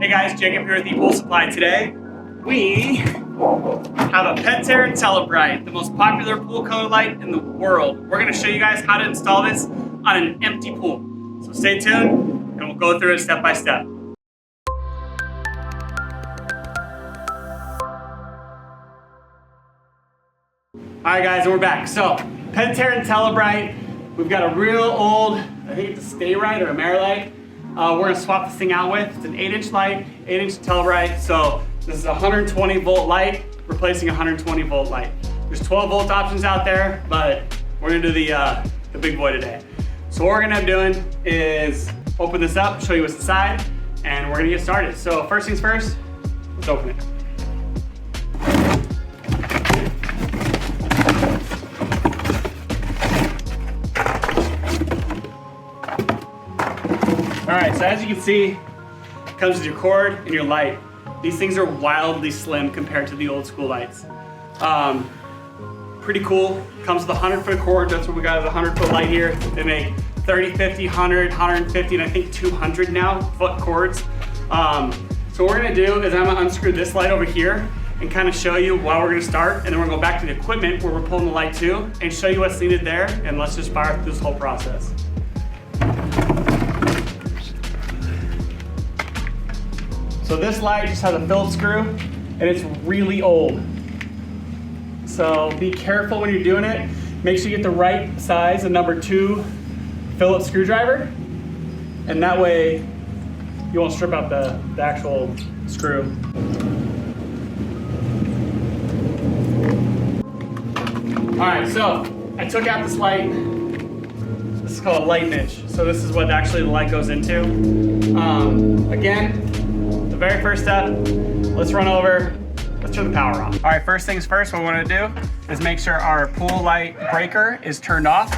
Hey guys, Jacob here with ePoolSupply. Today, we have a Pentair Intellibrite, the most popular pool color light in the world. We're gonna show you guys how to install this on an empty pool. So stay tuned and we'll go through it step by step. All right guys, and we're back. So Pentair Intellibrite, we've got a real old, I think it's a Stay-Rite or a Amerilite. We're gonna swap this thing out with. It's an 8-inch light, 8-inch Intellibrite. So this is a 120 volt light, replacing a 120 volt light. There's 12 volt options out there, but we're gonna do the big boy today. So what we're gonna be doing is open this up, show you what's inside, and we're gonna get started. So first things first, let's open it. All right, so as you can see, it comes with your cord and your light. These things are wildly slim compared to the old school lights. Pretty cool. Comes with a 100-foot cord. That's what we got, is a 100-foot light here. They make 30, 50, 100, 150, and I think 200 now foot cords. So what we're gonna do is I'm gonna unscrew this light over here and kind of show you why we're gonna start, and then we're gonna go back to the equipment where we're pulling the light to and show you what's needed there, and let's just fire through this whole process. So this light just has a Phillips screw, and it's really old. So be careful when you're doing it. Make sure you get the right size, a #2 Phillips screwdriver, and that way you won't strip out the actual screw. All right, so I took out this light. This is called a light niche. So this is what actually the light goes into. Again, very first step, let's run over, let's turn the power off. All right, first things first, what we wanna do is make sure our pool light breaker is turned off.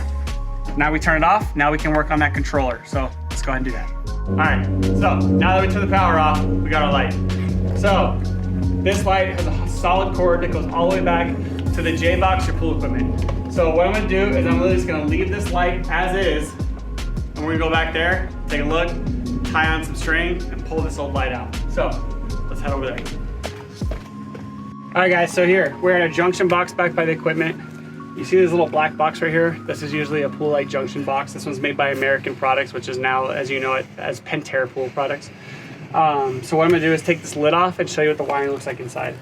Now we turn it off, now we can work on that controller. So let's go ahead and do that. All right, so now that we turn the power off, we got our light. So this light has a solid cord that goes all the way back to the J-box, your pool equipment. So what I'm gonna do is I'm literally just gonna leave this light as is, and we're gonna go back there, take a look, tie on some string, and pull this old light out. So let's head over there. All right guys, so here, we're at a junction box back by the equipment. You see this little black box right here? This is usually a pool light junction box. This one's made by American Products, which is now, as you know it, as Pentair Pool Products. So what I'm gonna do is take this lid off and show you what the wiring looks like inside.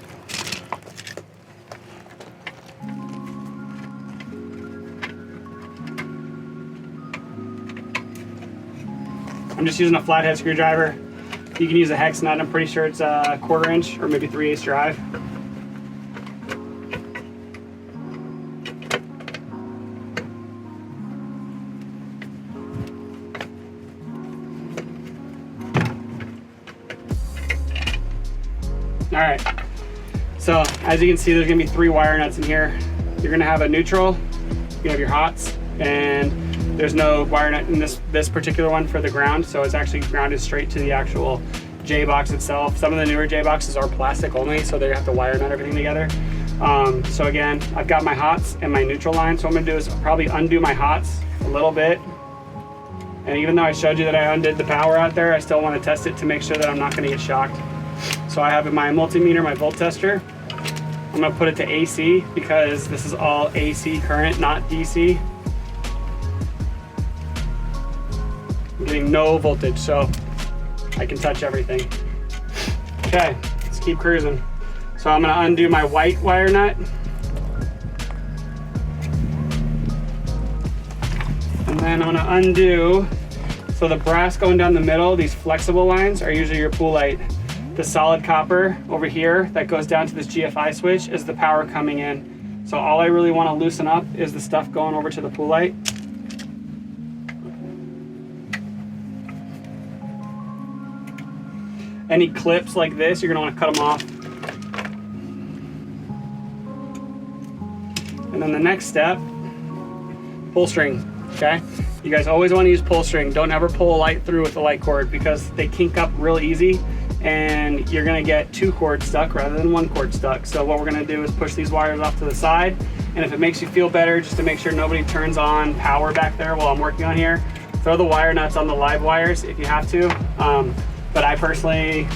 I'm just using a flathead screwdriver. You can use a hex nut. I'm pretty sure it's a 1/4 inch or maybe 3/8 drive. All right, so as you can see, there's gonna be 3 wire nuts in here. You're gonna have a neutral, you have your hots, and there's no wire nut in this particular one for the ground, so it's actually grounded straight to the actual J-box itself. Some of the newer J-boxes are plastic only, so they have to wire nut everything together. So again, I've got my hots and my neutral line, so what I'm gonna do is probably undo my hots a little bit. And even though I showed you that I undid the power out there, I still wanna test it to make sure that I'm not gonna get shocked. So I have my multimeter, my volt tester. I'm gonna put it to AC because this is all AC current, not DC. I'm getting no voltage, so I can touch everything. Okay, let's keep cruising. So I'm gonna undo my white wire nut. And then I'm gonna undo, so the brass going down the middle, these flexible lines are usually your pool light. The solid copper over here that goes down to this GFI switch is the power coming in. So all I really wanna loosen up is the stuff going over to the pool light. Any clips like this, you're gonna wanna cut them off. And then the next step, pull string, okay? You guys always wanna use pull string. Don't ever pull a light through with a light cord because they kink up real easy and you're gonna get 2 cords stuck rather than 1 cord stuck. So what we're gonna do is push these wires off to the side, and if it makes you feel better, just to make sure nobody turns on power back there while I'm working on here, throw the wire nuts on the live wires if you have to. but I personally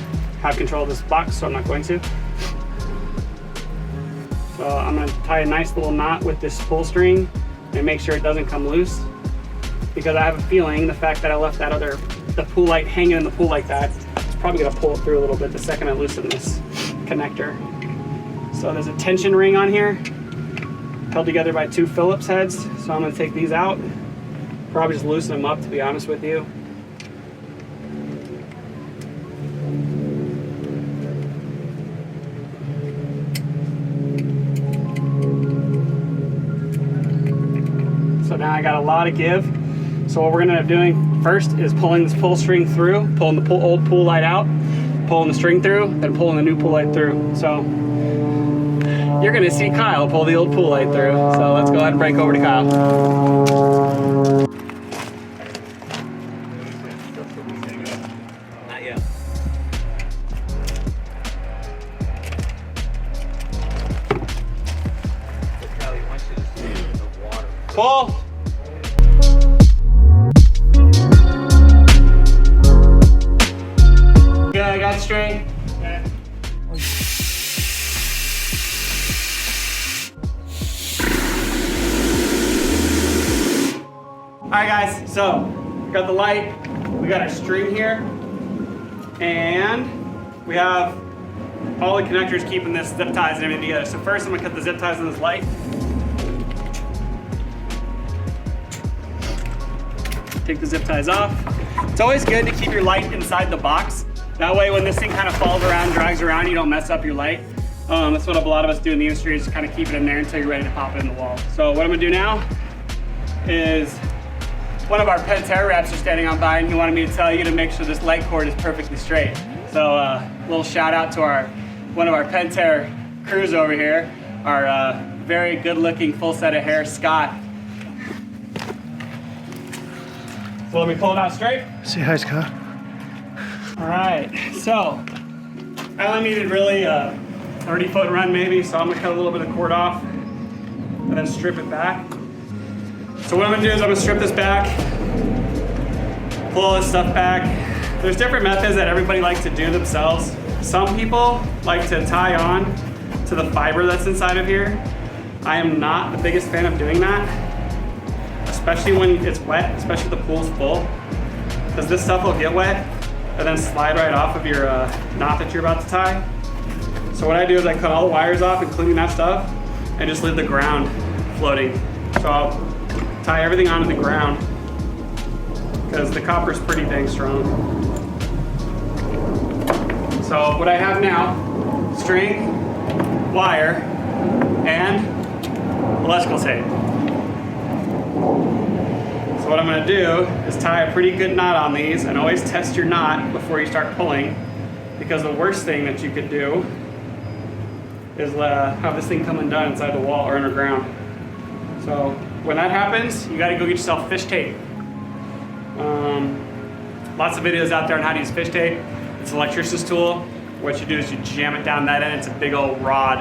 have control of this box, so I'm not going to. So I'm gonna tie a nice little knot with this pull string and make sure it doesn't come loose, because I have a feeling the fact that I left the pool light hanging in the pool like that, it's probably gonna pull it through a little bit the second I loosen this connector. So there's a tension ring on here, held together by 2 Phillips heads. So I'm gonna take these out, probably just loosen them up, to be honest with you. So now I got a lot of give. So what we're gonna end up doing first is pulling this pull string through, pulling the old pool light out, pulling the string through, then pulling the new pool light through. So you're gonna see Kyle pull the old pool light through. So let's go ahead and break over to Kyle. Not yet. Kyle, he wants you to see the water. Pull. Yeah, I got string. Okay. All right, guys, so we got the light, we got our string here, and we have all the connectors keeping this zip ties and everything together. So first I'm gonna cut the zip ties on this light. Take the zip ties off. It's always good to keep your light inside the box. That way when this thing kind of falls around, drags around, you don't mess up your light. That's what a lot of us do in the industry, is just kind of keep it in there until you're ready to pop it in the wall. So what I'm gonna do now is, one of our Pentair reps are standing on by and he wanted me to tell you to make sure this light cord is perfectly straight. So a little shout out to one of our Pentair crews over here, our very good looking full set of hair, Scott. So let me pull it out straight. Say hi, Scott. All right, so I only needed really a 30-foot run maybe, so I'm gonna cut a little bit of cord off and then strip it back. So what I'm gonna do is I'm gonna strip this back, pull all this stuff back. There's different methods that everybody likes to do themselves. Some people like to tie on to the fiber that's inside of here. I am not the biggest fan of doing that, especially when it's wet, especially if the pool's full, because this stuff will get wet and then slide right off of your knot that you're about to tie. So what I do is I cut all the wires off, including that stuff, and just leave the ground floating. So I'll tie everything onto the ground because the copper's pretty dang strong. So what I have now, string, wire, and electrical tape. So what I'm gonna do is tie a pretty good knot on these, and always test your knot before you start pulling, because the worst thing that you could do is have this thing come undone inside the wall or underground. So when that happens, you gotta go get yourself fish tape. Lots of videos out there on how to use fish tape. It's an electrician's tool. What you do is you jam it down that end. It's a big old rod,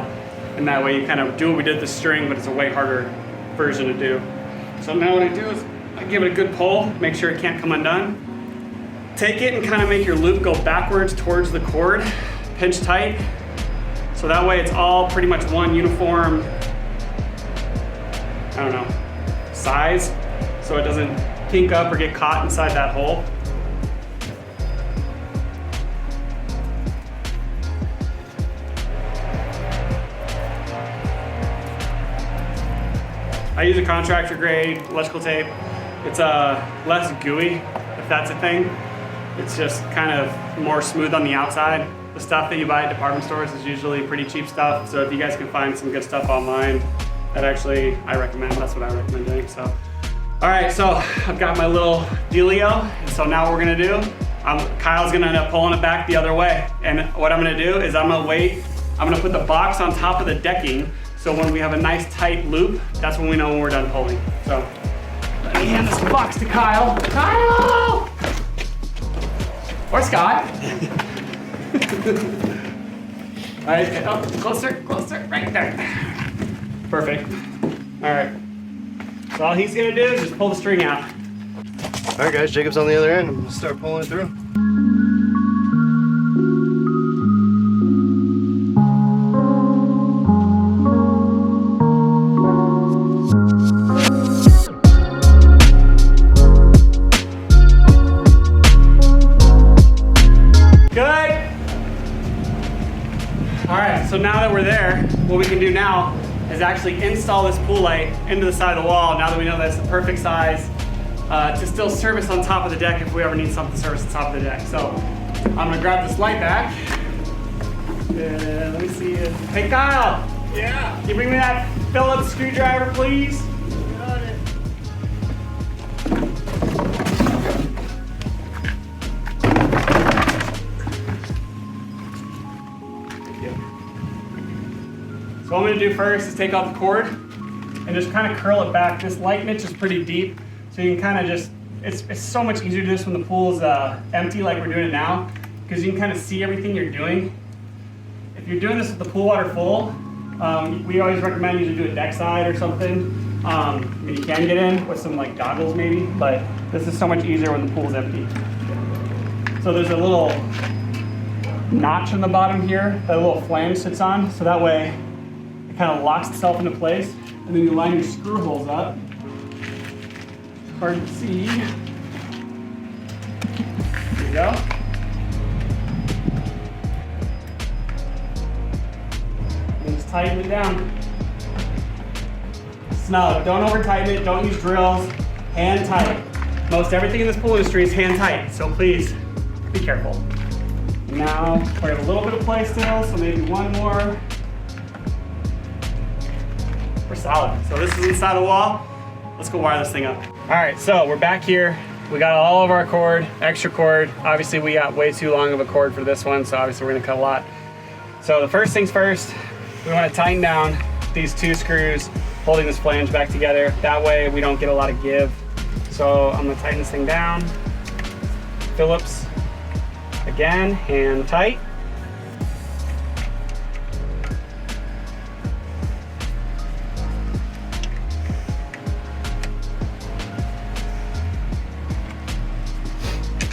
and that way you kind of do what we did with the string, but it's a way harder version to do. So now what I do is I give it a good pull, make sure it can't come undone. Take it and kind of make your loop go backwards towards the cord, pinch tight, so that way it's all pretty much one uniform, I don't know, size, so it doesn't kink up or get caught inside that hole. I use a contractor grade electrical tape. It's less gooey, if that's a thing. It's just kind of more smooth on the outside. The stuff that you buy at department stores is usually pretty cheap stuff. So if you guys can find some good stuff online, that actually I recommend. That's what I recommend doing. So, all right, so I've got my little dealio. And so now what we're gonna do, Kyle's gonna end up pulling it back the other way. And what I'm gonna do is I'm gonna put the box on top of the decking. So when we have a nice tight loop, that's when we know when we're done pulling. So let me hand this box to Kyle. Kyle! Or Scott. All right, oh, closer, right there. Perfect. All right. So all he's gonna do is just pull the string out. All right, guys, Jacob's on the other end. I'm gonna start pulling it through. All right, so now that we're there, what we can do now is actually install this pool light into the side of the wall. Now that we know that's the perfect size to still service on top of the deck if we ever need something to service on top of the deck. So I'm gonna grab this light back. Let me see it. Hey Kyle. Yeah. Can you bring me that Phillips screwdriver, please? Got it. So what I'm gonna do first is take off the cord and just kind of curl it back. This light niche is pretty deep, so you can kind of just, it's so much easier to do this when the pool is empty like we're doing it now, because you can kind of see everything you're doing. If you're doing this with the pool water full, we always recommend you to do it deck side or something. I mean, you can get in with some like goggles maybe, but this is so much easier when the pool's empty. So there's a little notch in the bottom here that a little flange sits on, so that way it kind of locks itself into place, and then you line your screw holes up. Hard to see. There you go. And just tighten it down. Snug. Don't over tighten it. Don't use drills. Hand tight. Most everything in this pool industry is hand tight, so please be careful. Now we have a little bit of play still, so maybe one more. We're solid. So this is inside the wall. Let's go wire this thing up. All right, so we're back here. We got all of our cord, extra cord. Obviously we got way too long of a cord for this one, so obviously we're gonna cut a lot. So the first things first, we wanna tighten down these two screws holding this flange back together. That way we don't get a lot of give. So I'm gonna tighten this thing down. Phillips, again, hand tight.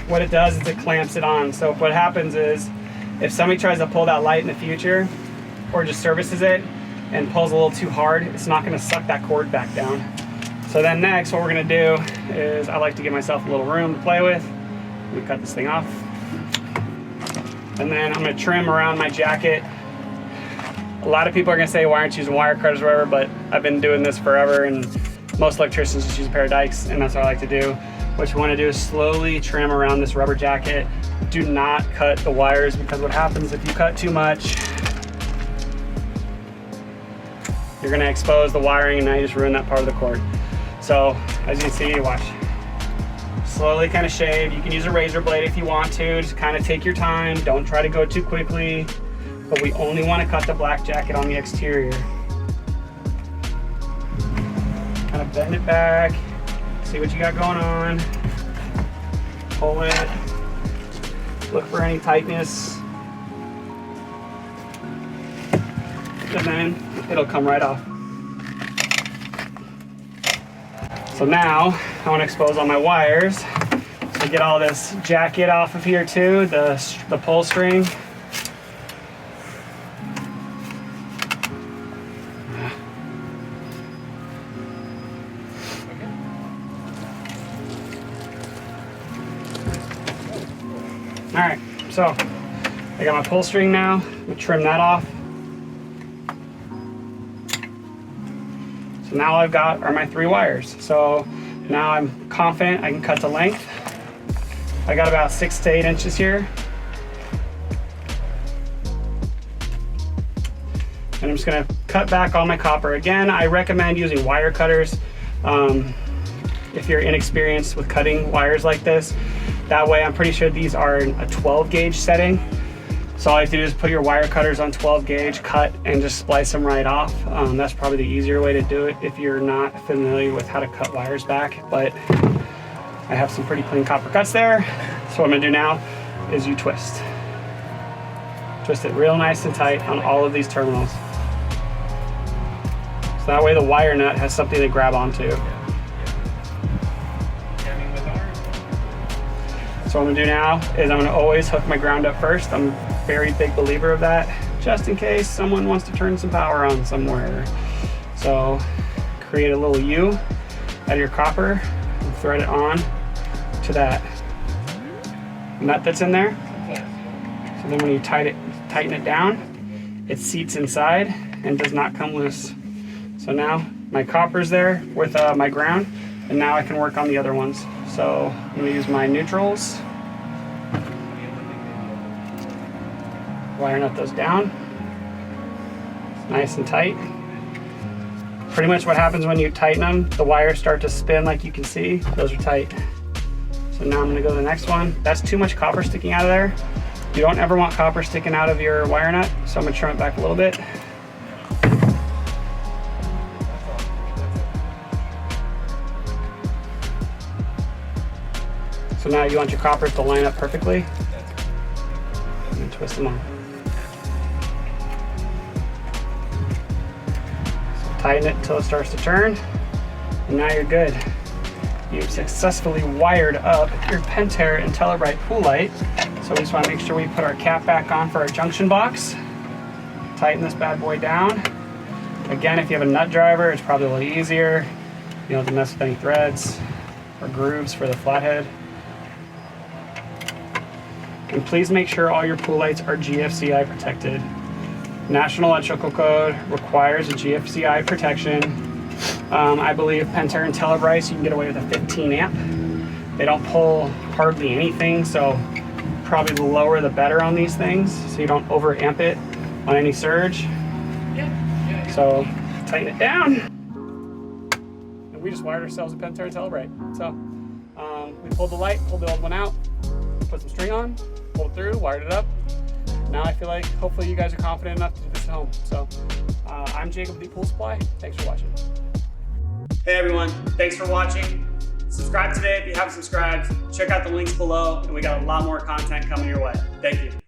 What it does is it clamps it on. So what happens is, if somebody tries to pull that light in the future, or just services it and pulls a little too hard, it's not gonna suck that cord back down. So then next, what we're gonna do is, I like to give myself a little room to play with. We cut this thing off. And then I'm gonna trim around my jacket. A lot of people are gonna say, why aren't you using wire cutters or whatever, but I've been doing this forever, and most electricians just use a pair of dikes, and that's what I like to do. What you wanna do is slowly trim around this rubber jacket. Do not cut the wires, because what happens if you cut too much, you're gonna expose the wiring, and now you just ruin that part of the cord. So as you can see, watch. Slowly kind of shave. You can use a razor blade if you want to. Just kind of take your time. Don't try to go too quickly. But we only want to cut the black jacket on the exterior. Kind of bend it back. See what you got going on. Pull it. Look for any tightness. And then it'll come right off. So now I want to expose all my wires. So get all this jacket off of here too, the pull string. All right, so I got my pull string now. I'm gonna trim that off. So now I've got are my 3 wires. So now I'm confident I can cut the length. I got about 6 to 8 inches here. And I'm just gonna cut back all my copper. Again, I recommend using wire cutters if you're inexperienced with cutting wires like this. That way, I'm pretty sure these are a 12 gauge setting. So all you have to do is put your wire cutters on 12 gauge, cut, and just splice them right off. That's probably the easier way to do it if you're not familiar with how to cut wires back. But I have some pretty clean copper cuts there. So what I'm gonna do now is you twist. Twist it real nice and tight on all of these terminals. So that way the wire nut has something to grab onto. So what I'm gonna do now is I'm gonna always hook my ground up first. I'm a very big believer of that, just in case someone wants to turn some power on somewhere. So create a little U out of your copper and thread it on to that nut that's in there. So then when you tighten it down, it seats inside and does not come loose. So now my copper's there with my ground, and now I can work on the other ones. So I'm gonna use my neutrals. Wire nut those down. It's nice and tight. Pretty much what happens when you tighten them, the wires start to spin like you can see. Those are tight. So now I'm gonna go to the next one. That's too much copper sticking out of there. You don't ever want copper sticking out of your wire nut, so I'm gonna trim it back a little bit. So now you want your coppers to line up perfectly. And twist them on. So tighten it until it starts to turn, and now you're good. You've successfully wired up your Pentair Intellibrite pool light. So we just want to make sure we put our cap back on for our junction box. Tighten this bad boy down. Again, if you have a nut driver, it's probably a little easier. You don't have to mess with any threads or grooves for the flathead. And please make sure all your pool lights are GFCI protected. National Electrical Code requires a GFCI protection. I believe Pentair and Intellibrite, you can get away with a 15 amp. They don't pull hardly anything, so probably the lower the better on these things, so you don't over amp it on any surge. So tighten it down. And we just wired ourselves a Pentair and Intellibrite. So we pulled the light, pulled the old one out, put some string on, pulled it through, wired it up. Now I feel like hopefully you guys are confident enough to do this at home. So I'm Jacob with ePoolSupply. Thanks for watching. Hey everyone, thanks for watching. Subscribe today if you haven't subscribed. Check out the links below, and we got a lot more content coming your way. Thank you.